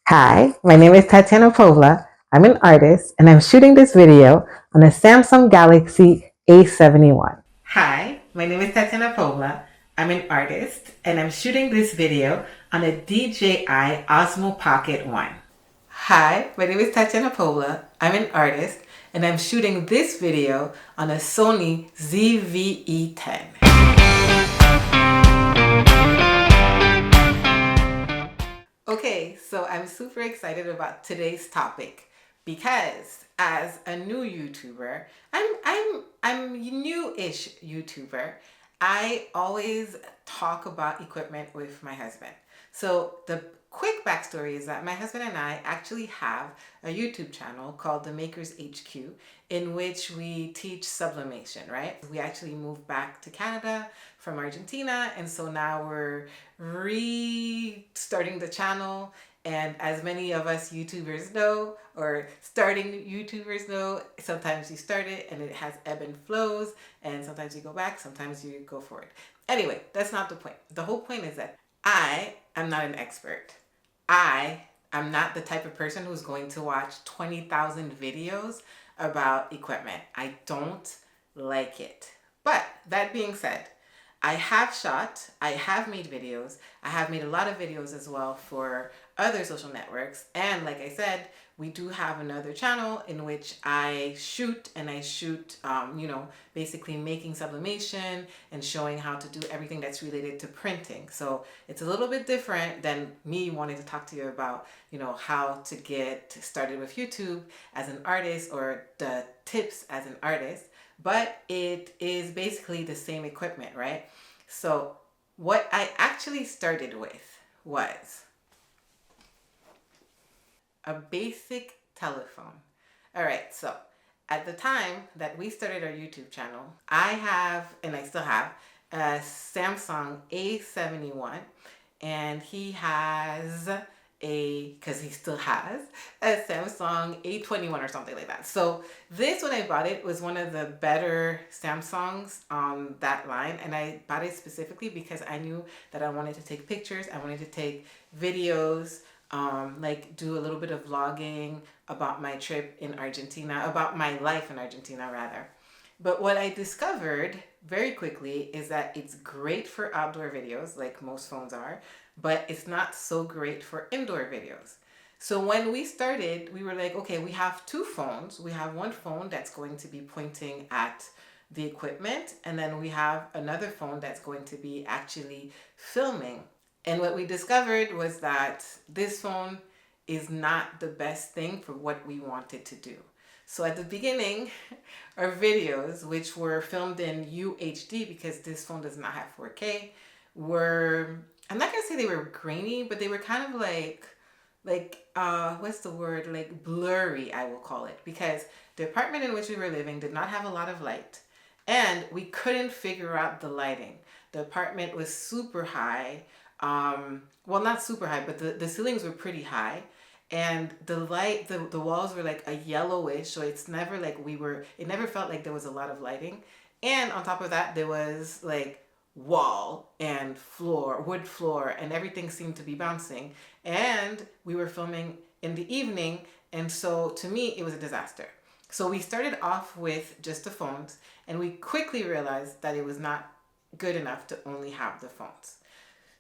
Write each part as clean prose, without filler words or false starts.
Hi, my name is Tatiana Poblah. I'm an artist and I'm shooting this video on a Samsung Galaxy A71. Hi, my name is Tatiana Poblah. I'm an artist and I'm shooting this video on a DJI Osmo Pocket 1. Hi, my name is Tatiana Poblah. I'm an artist and I'm shooting this video on a Sony ZV-E10. Okay, so I'm super excited about today's topic because as a new YouTuber, I'm new-ish YouTuber. I always talk about equipment with my husband. So the quick backstory is that my husband and I actually have a YouTube channel called The Makers HQ in which we teach sublimation, right? We actually moved back to Canada from Argentina, and so now we're restarting the channel. And as many of us YouTubers know, or starting YouTubers know, sometimes you start it and it has ebb and flows, and sometimes you go back, sometimes you go forward. Anyway, that's not the point. The whole point is that I am not an expert. I am not the type of person who's going to watch 20,000 videos about equipment. I don't like it. But that being said, I have made videos. I have made a lot of videos as well for other social networks. And like I said, we do have another channel in which I shoot basically making sublimation and showing how to do everything that's related to printing. So it's a little bit different than me wanting to talk to you about, how to get started with YouTube as an artist or the tips as an artist. But it is basically the same equipment, right? So what I actually started with was a basic telephone. All right, so at the time that we started our YouTube channel, I have, and I still have, a Samsung A71, and he has because he still has a Samsung A21 or something like that. So this, when I bought it, was one of the better Samsungs on that line, and I bought it specifically because I knew that I wanted to take pictures, I wanted to take videos, like do a little bit of vlogging about my trip in Argentina, about my life in Argentina rather. But what I discovered very quickly is that it's great for outdoor videos, like most phones are, but it's not so great for indoor videos. So when we started, we were like, okay, we have two phones. We have one phone that's going to be pointing at the equipment, and then we have another phone that's going to be actually filming. And what we discovered was that this phone is not the best thing for what we wanted to do. So at the beginning, our videos, which were filmed in UHD because this phone does not have 4K, were, I'm not gonna say they were grainy, but they were kind of like what's the word? Like blurry, I will call it, because the apartment in which we were living did not have a lot of light, and we couldn't figure out the lighting. The apartment was super high. Well, not super high, but the ceilings were pretty high, and the walls were like a yellowish, so it's never like it never felt like there was a lot of lighting. And on top of that, there was like wall and floor, wood floor, and everything seemed to be bouncing. And we were filming in the evening, and so to me, it was a disaster. So we started off with just the phones, and we quickly realized that it was not good enough to only have the phones.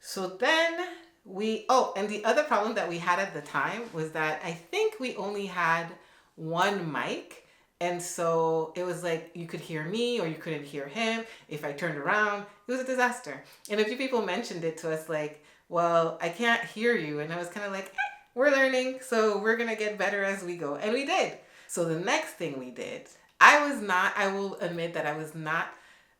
So then and the other problem that we had at the time was that I think we only had one mic. And so it was like you could hear me or you couldn't hear him. If I turned around, it was a disaster. And a few people mentioned it to us like, well, I can't hear you. And I was kind of like, we're learning, so we're going to get better as we go. And we did. So the next thing we did, I will admit that I was not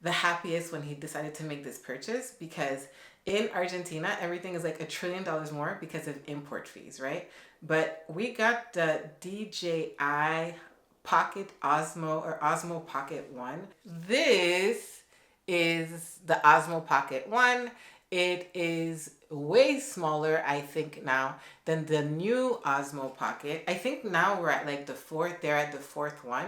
the happiest when he decided to make this purchase, because in Argentina, everything is like $1 trillion more because of import fees, right? But we got the DJI Pocket Osmo, or Osmo Pocket 1. This is the Osmo Pocket 1. It is way smaller, I think, now than the new Osmo Pocket. I think now we're at like the fourth, they're at the fourth one.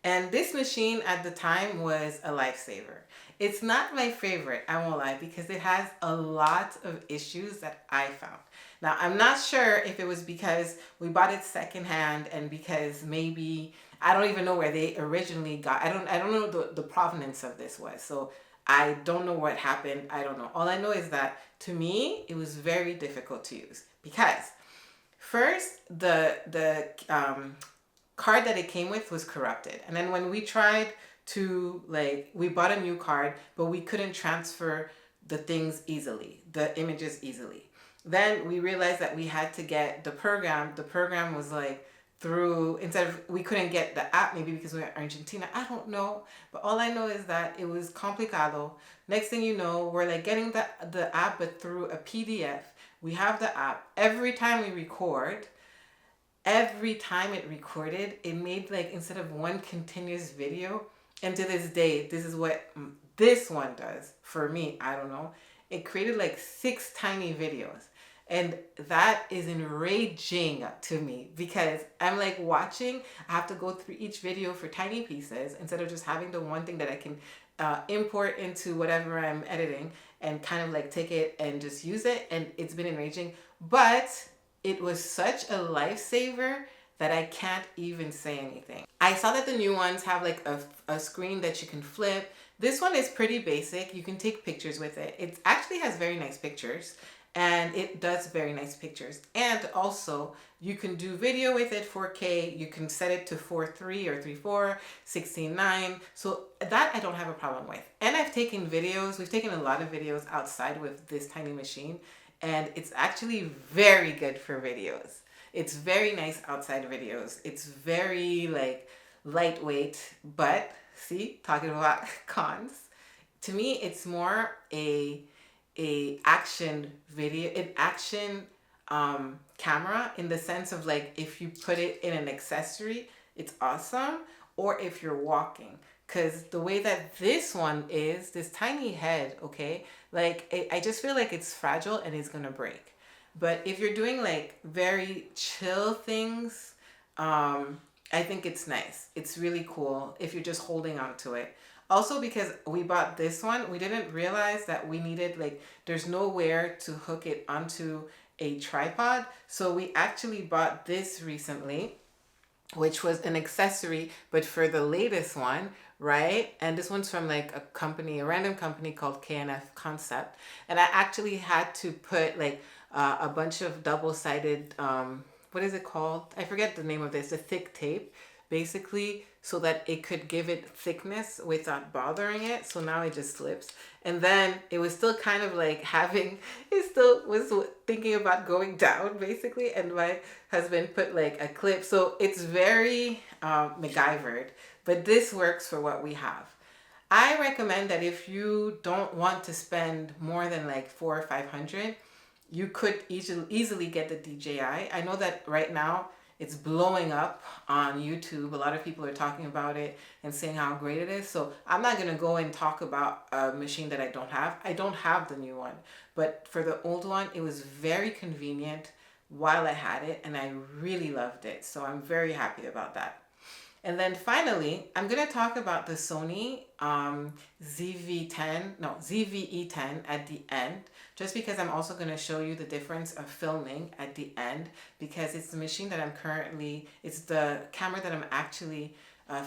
And this machine at the time was a lifesaver. It's not my favorite, I won't lie, because it has a lot of issues that I found. Now, I'm not sure if it was because we bought it secondhand and because maybe I don't even know where they originally got. I don't know the provenance of this was. So I don't know what happened. I don't know. All I know is that to me it was very difficult to use because first the card that it came with was corrupted. And then when we tried to, like, we bought a new card, but we couldn't transfer the things easily, the images easily. Then we realized that we had to get the program. The program was like through, instead of, we couldn't get the app, maybe because we were in Argentina. I don't know. But all I know is that it was complicado. Next thing you know, we're like getting the app, but through a PDF. We have the app. Every time we record, every time it recorded, it made like, instead of one continuous video, and to this day, this is what this one does for me. I don't know. It created like 6 tiny videos. And that is enraging to me because I'm like watching, I have to go through each video for tiny pieces instead of just having the one thing that I can import into whatever I'm editing and kind of like take it and just use it. And it's been enraging, but it was such a lifesaver that I can't even say anything. I saw that the new ones have like a screen that you can flip. This one is pretty basic. You can take pictures with it. It actually has very nice pictures and it does very nice pictures. And also you can do video with it, 4K. You can set it to 4:3 or 3:4, 16:9. So that I don't have a problem with. And I've taken videos. We've taken a lot of videos outside with this tiny machine and it's actually very good for videos. It's very nice outside videos. It's very like lightweight, but see, talking about cons, to me it's more a action video, an action camera, in the sense of like if you put it in an accessory, it's awesome, or if you're walking. Because the way that this one is, this tiny head, okay, like I just feel like it's fragile and it's gonna break. But if you're doing like very chill things, I think it's nice. It's really cool if you're just holding on to it. Also, because we bought this one, we didn't realize that we needed, like, there's nowhere to hook it onto a tripod. So we actually bought this recently, which was an accessory, but for the latest one, right? And this one's from like a company, a random company called KNF Concept. And I actually had to put like a bunch of double-sided, what is it called? I forget the name of this, the thick tape, basically, so that it could give it thickness without bothering it. So now it just slips. And then it was still kind of like having, it still was thinking about going down, basically. And my husband put like a clip. So it's very MacGyvered, but this works for what we have. I recommend that if you don't want to spend more than like 400 or 500, you could easily get the DJI. I know that right now it's blowing up on YouTube. A lot of people are talking about it and saying how great it is. So I'm not going to go and talk about a machine that I don't have. I don't have the new one. But for the old one, it was very convenient while I had it. And I really loved it. So I'm very happy about that. And then finally, I'm going to talk about the Sony ZV-10, no, ZV-E10 at the end, just because I'm also going to show you the difference of filming at the end, because it's the machine that I'm currently, it's the camera that I'm actually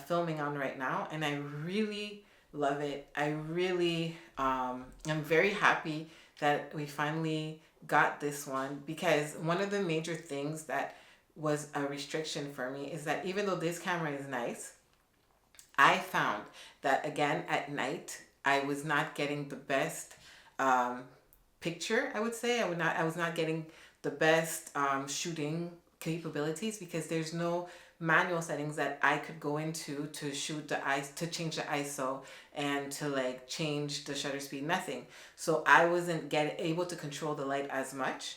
filming on right now, and I really love it. I really, I'm very happy that we finally got this one, because one of the major things that was a restriction for me is that even though this camera is nice, I found that again at night I was not getting the best picture. I would say I was not getting the best shooting capabilities, because there's no manual settings that I could go into to shoot to change the ISO and to like change the shutter speed, nothing. So I wasn't able to control the light as much.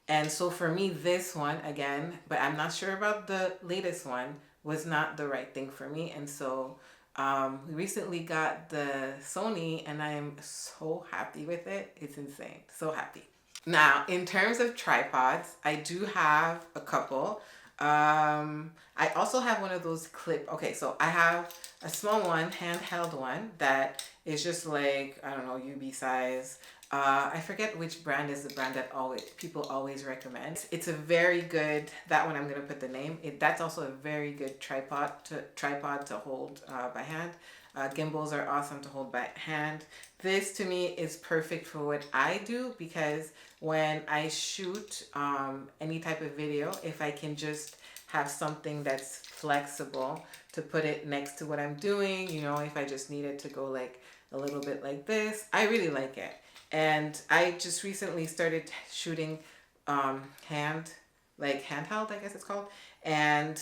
And so for me, this one, again, but I'm not sure about the latest one, was not the right thing for me. And so we recently got the Sony, and I am so happy with it. It's insane. So happy. Now, in terms of tripods, I do have a couple. I also have one of those okay, so I have a small one, handheld one, that is just like, I don't know, UB size. I forget which brand is the brand that people always recommend. It's a very good, that one I'm gonna put the name. That's also a very good tripod to hold by hand. Gimbals are awesome to hold by hand. This to me is perfect for what I do, because when I shoot any type of video, if I can just have something that's flexible to put it next to what I'm doing, you know, if I just needed to go like a little bit like this, I really like it. And I just recently started shooting handheld, I guess it's called. And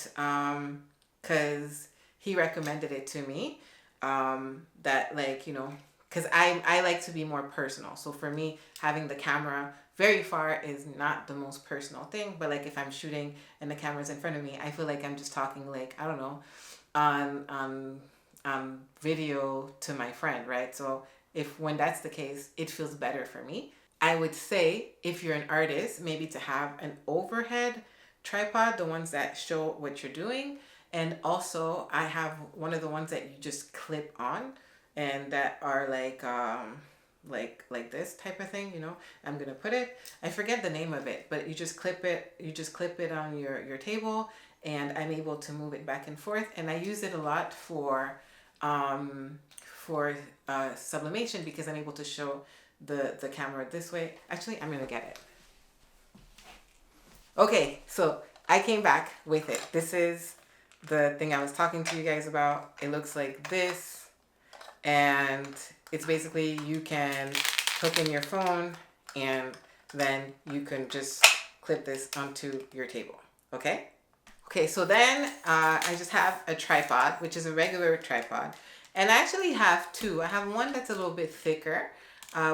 because he recommended it to me, that like, you know, because I like to be more personal. So for me, having the camera very far is not the most personal thing. But like if I'm shooting and the camera's in front of me, I feel like I'm just talking like, I don't know, on video to my friend, right? So when that's the case, it feels better for me. I would say if you're an artist, maybe to have an overhead tripod, the ones that show what you're doing. And also I have one of the ones that you just clip on and that are like this type of thing, you know. I'm gonna put it, I forget the name of it, but you just clip it on your table, and I'm able to move it back and forth. And I use it a lot for sublimation, because I'm able to show the camera this way. Actually, I'm gonna get it. Okay, so I came back with it. This is the thing I was talking to you guys about. It looks like this, and it's basically, you can hook in your phone and then you can just clip this onto your table. Okay, so then I just have a tripod, which is a regular tripod. And I actually have two. I have one that's a little bit thicker,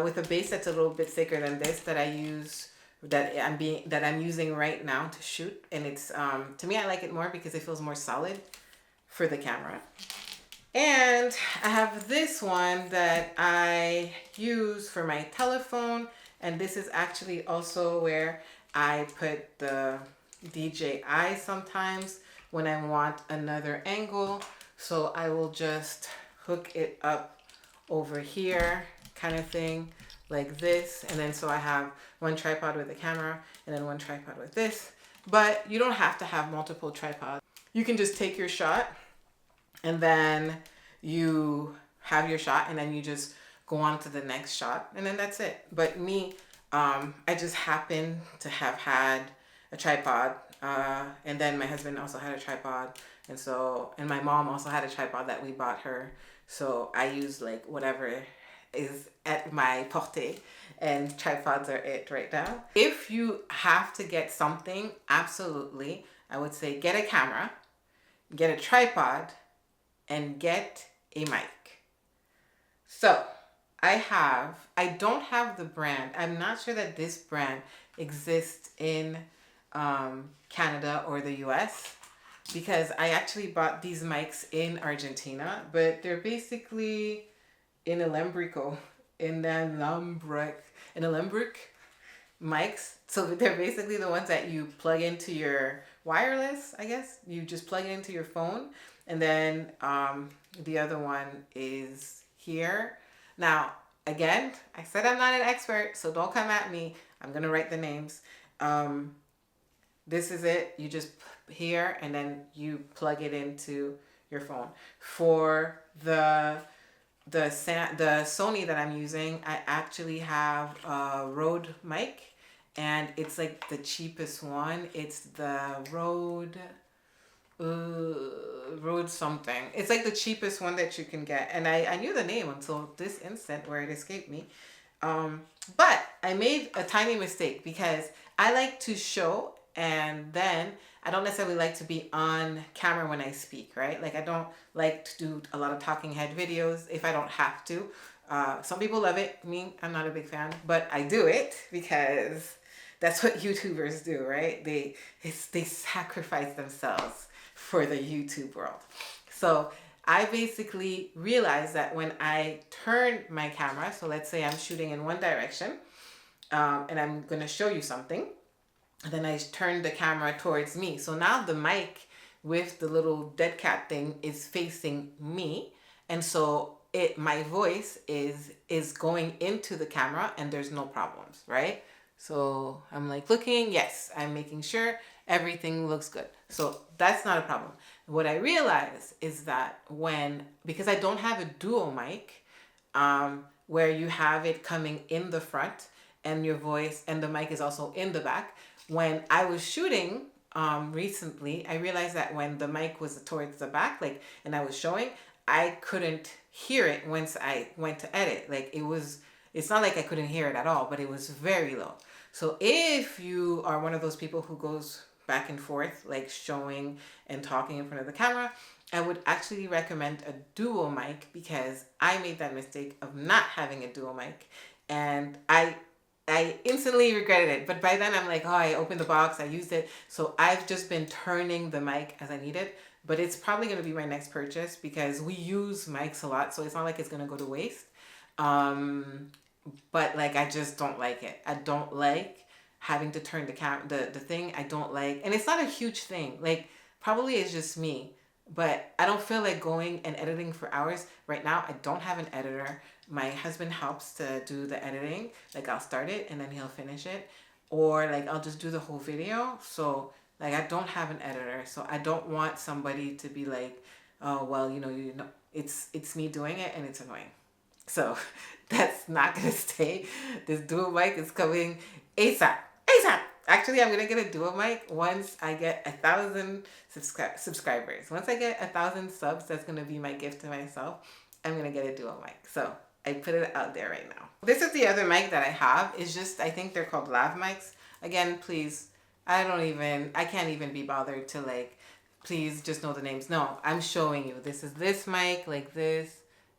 with a base that's a little bit thicker than this, that I use, that I'm using right now to shoot. And it's to me, I like it more because it feels more solid for the camera. And I have this one that I use for my telephone, and this is actually also where I put the DJI sometimes when I want another angle. So I will just hook it up over here, kind of thing, like this. And then so I have one tripod with the camera and then one tripod with this. But you don't have to have multiple tripods. You can just take your shot, and then you have your shot, and then you just go on to the next shot, and then that's it. But me, I just happen to have had a tripod, and then my husband also had a tripod, and my mom also had a tripod that we bought her. So I use like whatever is at my portée, and tripods are it right now. If you have to get something, absolutely, I would say get a camera, get a tripod, and get a mic. So I don't have the brand. I'm not sure that this brand exists in Canada or the US, because I actually bought these mics in Argentina, but they're basically in alembric mics. So they're basically the ones that you plug into your wireless, I guess. You just plug it into your phone, and then the other one is here. Now, again, I said I'm not an expert, so don't come at me. I'm gonna write the names. This is it. You just here, and then you plug it into your phone. For the Sony that I'm using, I actually have a Rode mic, and it's like the cheapest one. It's the Rode something. It's like the cheapest one that you can get, and I knew the name until this instant where it escaped me. But I made a tiny mistake, because I like to show, and then I don't necessarily like to be on camera when I speak, right? Like I don't like to do a lot of talking head videos if I don't have to. Some people love it. Me, I'm not a big fan, but I do it because that's what YouTubers do, right? They sacrifice themselves for the YouTube world. So I basically realized that when I turn my camera, so let's say I'm shooting in one direction, and I'm going to show you something, and then I turn the camera towards me. So now the mic with the little dead cat thing is facing me. And so my voice is going into the camera and there's no problems, right? So I'm like looking, yes, I'm making sure everything looks good. So that's not a problem. What I realize is that because I don't have a dual mic, where you have it coming in the front and your voice and the mic is also in the back. When I was shooting recently, I realized that when the mic was towards the back, like, and I was showing, I couldn't hear it once I went to edit. Like it's not like I couldn't hear it at all, but it was very low. So if you are one of those people who goes back and forth, like showing and talking in front of the camera, I would actually recommend a dual mic, because I made that mistake of not having a dual mic and I instantly regretted it. But by then I'm like, oh, I opened the box, I used it. So I've just been turning the mic as I need it. But it's probably going to be my next purchase, because we use mics a lot. So it's not like it's going to go to waste. But like, I just don't like it. I don't like having to turn the thing. I don't like, and it's not a huge thing. Like, probably it's just me, but I don't feel like going and editing for hours. Right now, I don't have an editor. My husband helps to do the editing. Like, I'll start it and then he'll finish it. Or like, I'll just do the whole video. So like, I don't have an editor. So I don't want somebody to be like, oh, well, it's me doing it and it's annoying. So that's not going to stay. This dual mic is coming ASAP. ASAP. Actually, I'm going to get a dual mic once I get 1,000 subscribers. Once I get 1,000 subs, that's going to be my gift to myself. I'm going to get a dual mic. So I put it out there right now. This is the other mic that I have. It's just, I think they're called lav mics. Again, please, I can't even be bothered to like, please just know the names. No, I'm showing you. This is this mic, like this,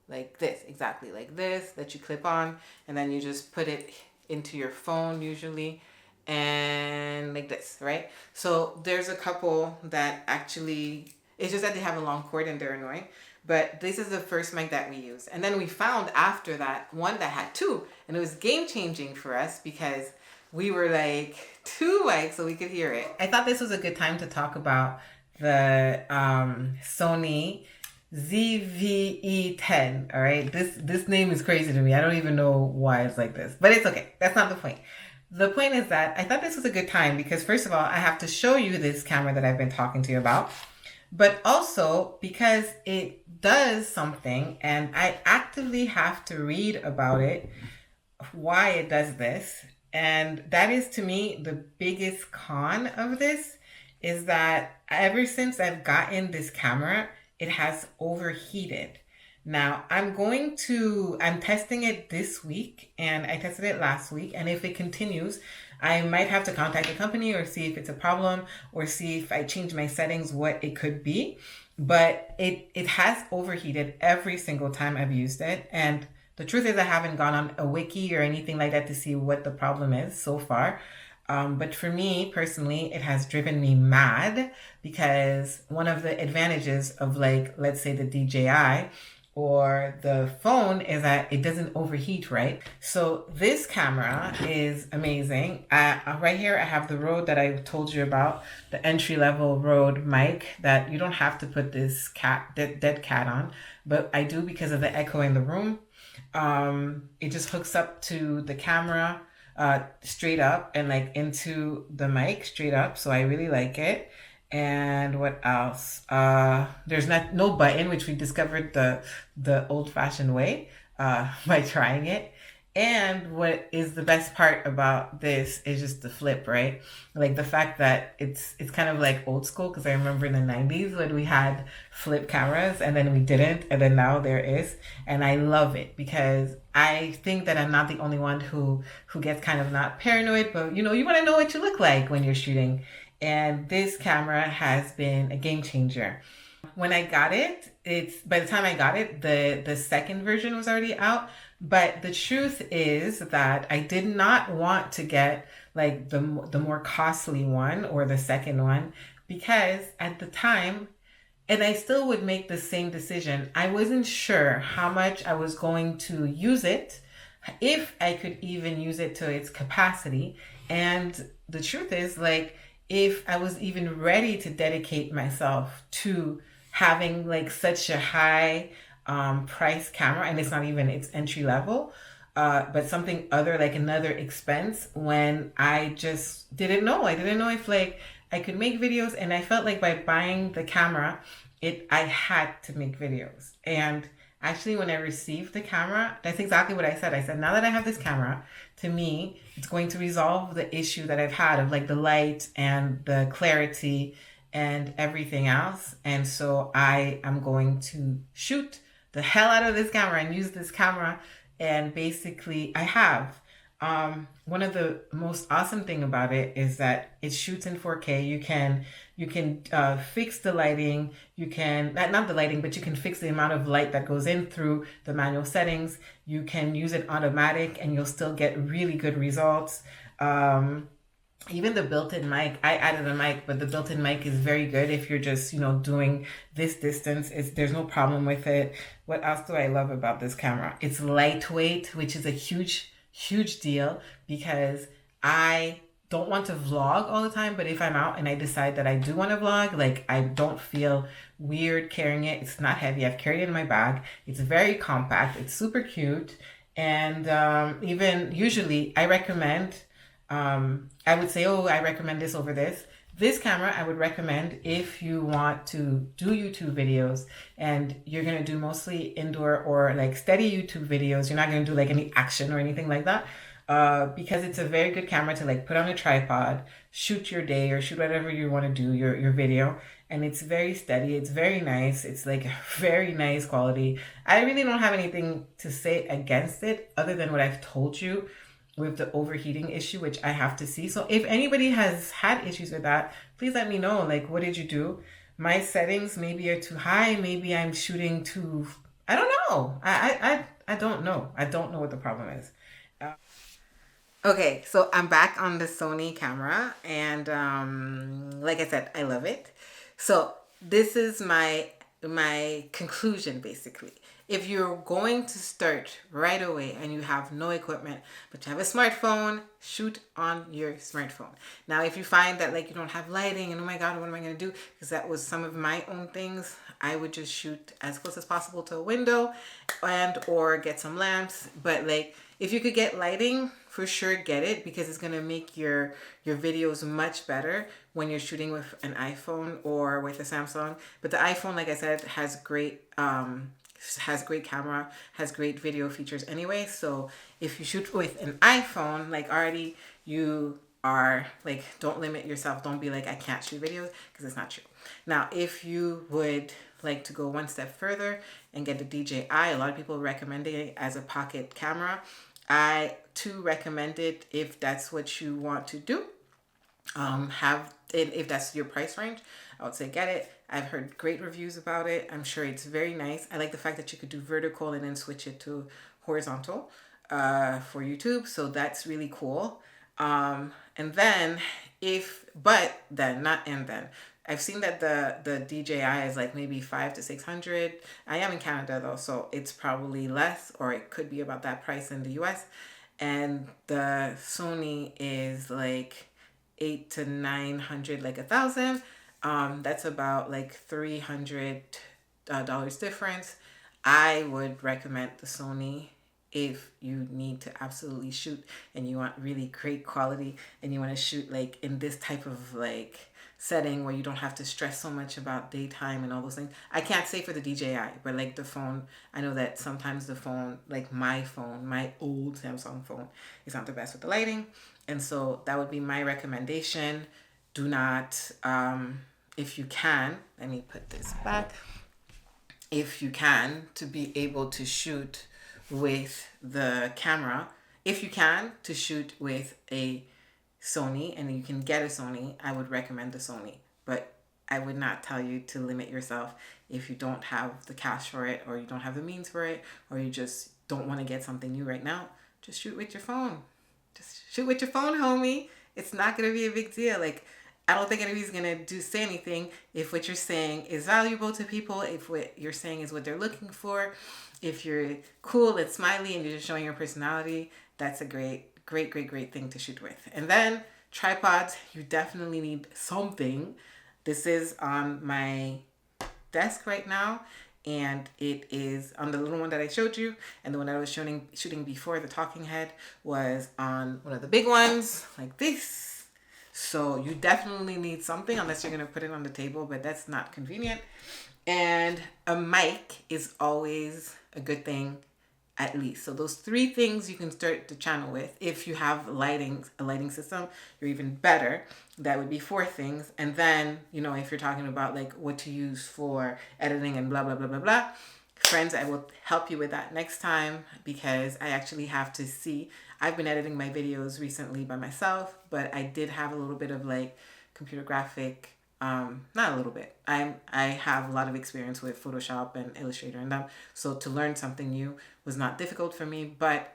exactly like this, that you clip on, and then you just put it into your phone usually, and like this, right? So there's a couple that actually, it's just that they have a long cord and they're annoying. But this is the first mic that we use. And then we found after that one that had two, and it was game changing for us because we were like, two mics so we could hear it. I thought this was a good time to talk about the Sony ZV-E10. All right, this name is crazy to me. I don't even know why it's like this, but it's okay. That's not the point. The point is that I thought this was a good time because, first of all, I have to show you this camera that I've been talking to you about, but also because it does something and I actively have to read about it, why it does this. And that is, to me, the biggest con of this is that ever since I've gotten this camera, it has overheated. Now, I'm testing it this week, and I tested it last week. And if it continues, I might have to contact the company or see if it's a problem or see if I change my settings, what it could be. But it has overheated every single time I've used it. And the truth is I haven't gone on a wiki or anything like that to see what the problem is so far. But for me personally, it has driven me mad because one of the advantages of, like, let's say the DJI or the phone is that it doesn't overheat, right? So this camera is amazing. Right here, I have the Rode that I told you about, the entry-level Rode mic that you don't have to put this dead cat on, but I do because of the echo in the room. It just hooks up to the camera straight up and like into the mic straight up. So I really like it. And what else? There's no button, which we discovered the old-fashioned way by trying it. And what is the best part about this is just the flip, right? Like the fact that it's kind of like old school, because I remember in the 90s when we had flip cameras and then we didn't, and then now there is. And I love it because I think that I'm not the only one who gets kind of not paranoid, but you want to know what you look like when you're shooting. And this camera has been a game changer. When I got it, by the time I got it, the second version was already out. But the truth is that I did not want to get like the more costly one or the second one, because at the time, and I still would make the same decision, I wasn't sure how much I was going to use it, if I could even use it to its capacity. And the truth is, like, if I was even ready to dedicate myself to having like such a high price camera, and it's not even, it's entry level, but something other, like another expense, when I just didn't know. I didn't know if like I could make videos, and I felt like by buying the camera, I had to make videos. And actually, when I received the camera, that's exactly what I said. I said, now that I have this camera, to me, it's going to resolve the issue that I've had of like the light and the clarity and everything else. And so I am going to shoot the hell out of this camera and use this camera. And basically, I have. One of the most awesome thing about it is that it shoots in 4K. You can fix the lighting. You can not the lighting, but you can fix the amount of light that goes in through the manual settings. You can use it automatic, and you'll still get really good results. Even the built-in mic, I added a mic, but the built-in mic is very good if you're just, doing this distance. There's no problem with it. What else do I love about this camera? It's lightweight, which is a huge, huge deal, because I don't want to vlog all the time, but if I'm out and I decide that I do want to vlog, like, I don't feel weird carrying it. It's not heavy. I've carried it in my bag. It's very compact. It's super cute. And even usually I recommend, I would say, oh, I recommend this over this. This camera I would recommend if you want to do YouTube videos and you're going to do mostly indoor or like steady YouTube videos. You're not going to do like any action or anything like that. Because it's a very good camera to like put on a tripod, shoot your day or shoot whatever you want to do, your video. And it's very steady. It's very nice. It's like very nice quality. I really don't have anything to say against it other than what I've told you with the overheating issue, which I have to see. So if anybody has had issues with that, please let me know. Like, what did you do? My settings maybe are too high. Maybe I'm shooting too, I don't know. I don't know. I don't know what the problem is. Okay, so I'm back on the Sony camera, and like I said, I love it. So this is my conclusion, basically. If you're going to start right away and you have no equipment, but you have a smartphone, shoot on your smartphone. Now, if you find that like you don't have lighting and oh my God, what am I going to do? Because that was some of my own things. I would just shoot as close as possible to a window and or get some lamps. But like if you could get lighting, for sure get it, because it's going to make your videos much better when you're shooting with an iPhone or with a Samsung. But the iPhone, like I said, has great camera, has great video features anyway. So if you shoot with an iPhone, like already you are like, don't limit yourself. Don't be like, I can't shoot videos, because it's not true. Now, if you would like to go one step further and get the DJI, a lot of people recommend it as a pocket camera. I too recommend it if that's what you want to do. If that's your price range, I would say get it. I've heard great reviews about it. I'm sure it's very nice. I like the fact that you could do vertical and then switch it to horizontal for YouTube. So that's really cool. And then I've seen that the DJI is like maybe 500 to 600. I am in Canada though, so it's probably less, or it could be about that price in the US. And the Sony is like 800 to 900, like 1,000. That's about like $300 difference. I would recommend the Sony if you need to absolutely shoot and you want really great quality and you want to shoot like in this type of like setting where you don't have to stress so much about daytime and all those things. I can't say for the DJI, but like the phone, I know that sometimes the phone, like my old Samsung phone, is not the best with the lighting. And so that would be my recommendation. Do not, if you can, let me put this back. If you can, to be able to shoot with the camera, if you can, to shoot with a Sony, and you can get a Sony, I would recommend the Sony. But I would not tell you to limit yourself if you don't have the cash for it, or you don't have the means for it, or you just don't want to get something new right now. Just shoot with your phone. Just shoot with your phone, homie. It's not going to be a big deal. Like, I don't think anybody's going to say anything if what you're saying is valuable to people, if what you're saying is what they're looking for. If you're cool and smiley and you're just showing your personality, that's a great thing to shoot with. And then tripods, you definitely need something. This is on my desk right now, and it is on the little one that I showed you, and the one that I was shooting before, the talking head, was on one of the big ones like this. So you definitely need something, unless you're going to put it on the table, but that's not convenient. And a mic is always a good thing, at least. So those three things you can start the channel with. If you have a lighting system, you're even better. That would be four things. And then, you know, if you're talking about like what to use for editing and blah, blah, blah, blah, blah, friends, I will help you with that next time, because I actually have to see. I've been editing my videos recently by myself, but I did have a little bit of like computer graphic, not a little bit. I have a lot of experience with Photoshop and Illustrator and them. So to learn something new was not difficult for me, but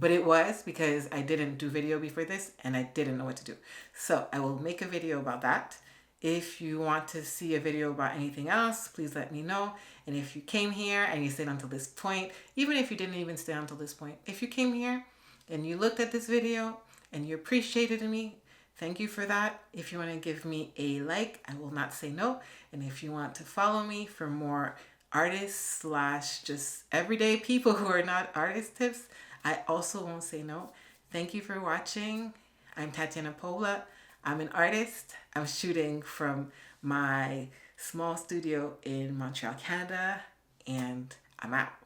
it was because I didn't do video before this and I didn't know what to do. So I will make a video about that. If you want to see a video about anything else, please let me know. And if you came here and you stayed until this point, even if you didn't even stay until this point, if you came here and you looked at this video and you appreciated me, thank you for that. If you want to give me a like, I will not say no. And if you want to follow me for more artists slash just everyday people who are not artist tips, I also won't say no. Thank you for watching. I'm Tatiana Poblah. I'm an artist. I'm shooting from my small studio in Montreal, Canada, and I'm out.